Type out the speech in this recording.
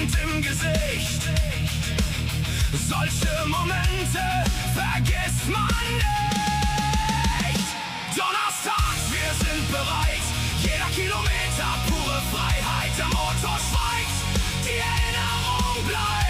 Wind im Gesicht. Solche Momente vergisst man nicht. Donnerstag, wir sind bereit. Jeder Kilometer pure Freiheit. Der Motor schweigt, die Erinnerung bleibt.